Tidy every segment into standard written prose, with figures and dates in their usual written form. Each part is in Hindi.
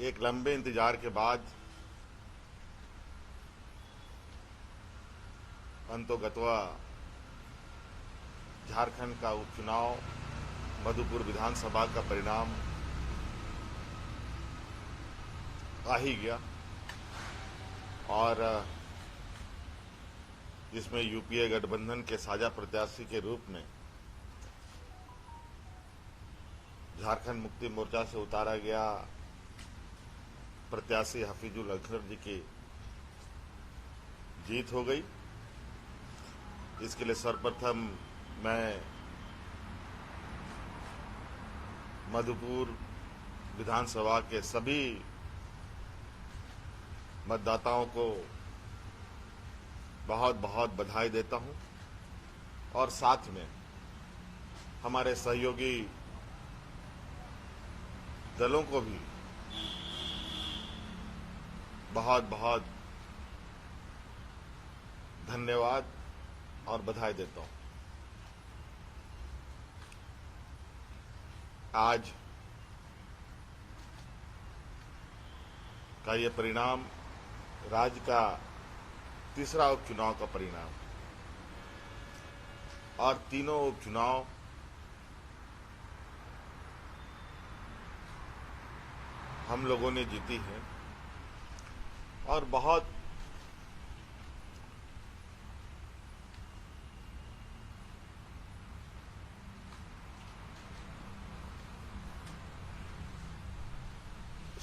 एक लंबे इंतजार के बाद अंतोगत्वा झारखंड का उपचुनाव, मधुपुर विधानसभा का परिणाम आ ही गया और जिसमें यूपीए गठबंधन के साझा प्रत्याशी के रूप में झारखंड मुक्ति मोर्चा से उतारा गया प्रत्याशी हफीजुल अख्तर जी की जीत हो गई। इसके लिए सर्वप्रथम मैं मधुपुर विधानसभा के सभी मतदाताओं को बहुत बहुत बधाई देता हूं और साथ में हमारे सहयोगी दलों को भी बहुत बहुत धन्यवाद और बधाई देता हूं। आज का ये परिणाम राज्य का तीसरा उपचुनाव का परिणाम और तीनों उपचुनाव हम लोगों ने जीती है और बहुत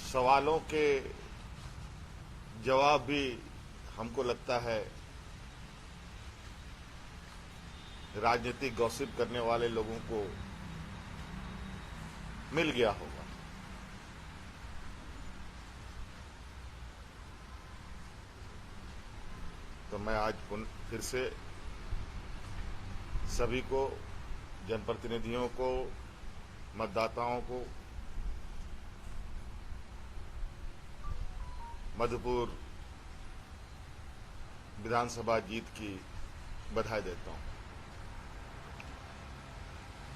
सवालों के जवाब भी हमको लगता है राजनीतिक गॉसिप करने वाले लोगों को मिल गया होगा। तो मैं आज फिर से सभी को, जनप्रतिनिधियों को, मतदाताओं को मधुपुर विधानसभा जीत की बधाई देता हूं।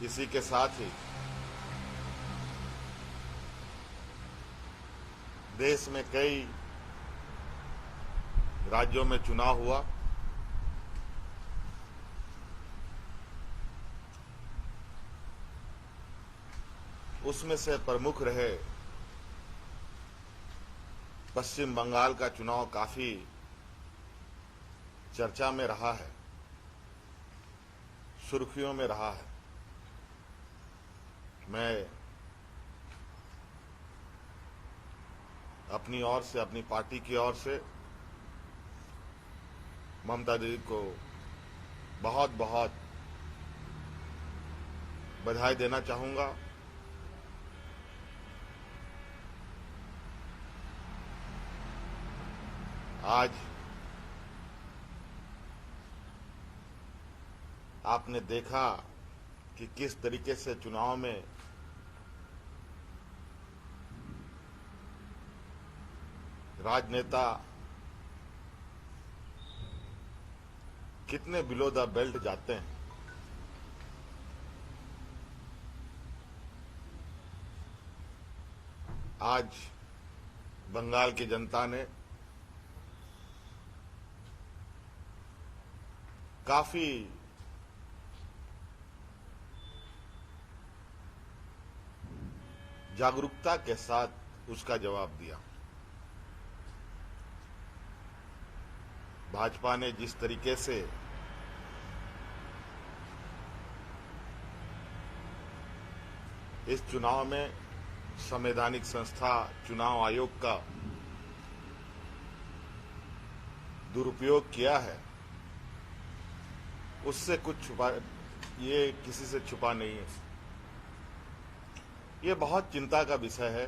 इसी के साथ ही देश में कई राज्यों में चुनाव हुआ। उसमें से प्रमुख रहे पश्चिम बंगाल का चुनाव काफी चर्चा में रहा है, सुर्खियों में रहा है। मैं अपनी ओर से, अपनी पार्टी की ओर से ममता दीदी को बहुत बहुत बधाई देना चाहूंगा। आज आपने देखा कि किस तरीके से चुनाव में राजनेता कितने बिलो द बेल्ट जाते हैं। आज बंगाल की जनता ने काफी जागरूकता के साथ उसका जवाब दिया। भाजपा ने जिस तरीके से इस चुनाव में संवैधानिक संस्था चुनाव आयोग का दुरुपयोग किया है, उससे कुछ छुपा, ये किसी से छुपा नहीं है। ये बहुत चिंता का विषय है।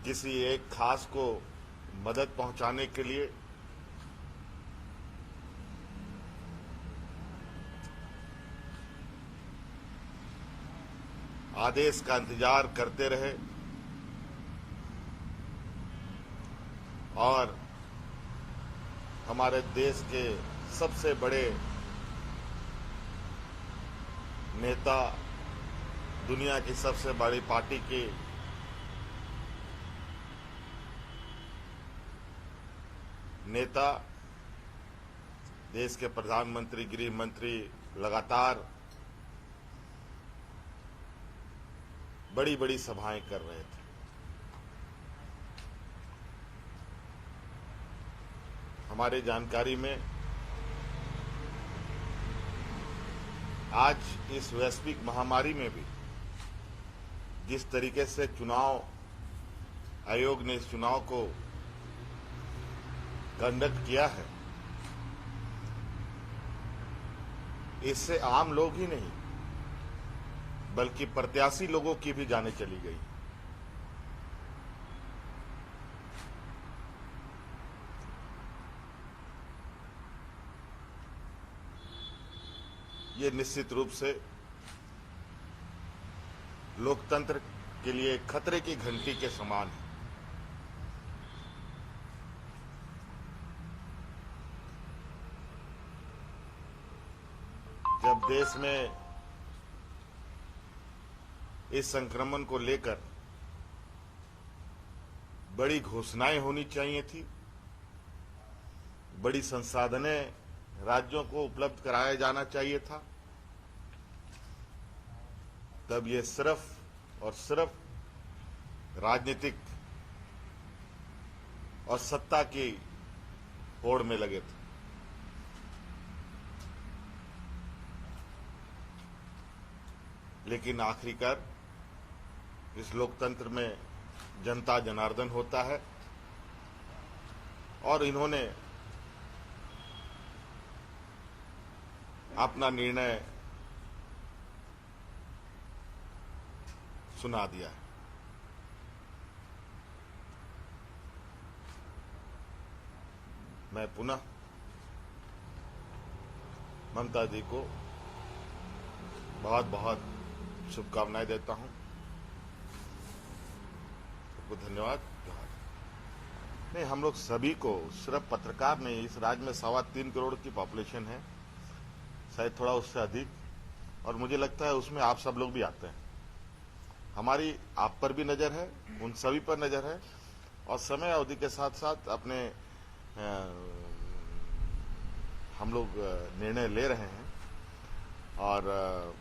किसी एक खास को मदद पहुंचाने के लिए आदेश का इंतजार करते रहे और हमारे देश के सबसे बड़े नेता दुनिया की सबसे बड़ी पार्टी की नेता, देश के प्रधानमंत्री, गृह मंत्री लगातार बड़ी बड़ी सभाएं कर रहे थे। हमारे जानकारी में आज इस वैश्विक महामारी में भी जिस तरीके से चुनाव आयोग ने इस चुनाव को कंडक्ट किया है, इससे आम लोग ही नहीं बल्कि प्रत्याशी लोगों की भी जानें चली गई। ये निश्चित रूप से लोकतंत्र के लिए खतरे की घंटी के समान है। जब देश में इस संक्रमण को लेकर बड़ी घोषणाएं होनी चाहिए थी, बड़ी संसाधनें राज्यों को उपलब्ध कराया जाना चाहिए था, तब ये सिर्फ और सिर्फ राजनीतिक और सत्ता की होड़ में लगे थे। लेकिन आखिरकार इस लोकतंत्र में जनता जनार्दन होता है और इन्होंने अपना निर्णय सुना दिया है। मैं पुनः ममता जी को बहुत बहुत शुभकामनाएं देता हूं। सबको धन्यवाद। नहीं, हम लोग सभी को, सिर्फ पत्रकार नहीं, इस राज्य में 3.25 करोड़ की पॉपुलेशन है, शायद थोड़ा उससे अधिक, और मुझे लगता है उसमें आप सब लोग भी आते हैं। हमारी आप पर भी नजर है, उन सभी पर नजर है, और समय अवधि के साथ साथ अपने हम लोग निर्णय ले रहे हैं। और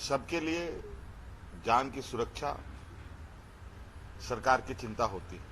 सबके लिए जान की सुरक्षा सरकार की चिंता होती है।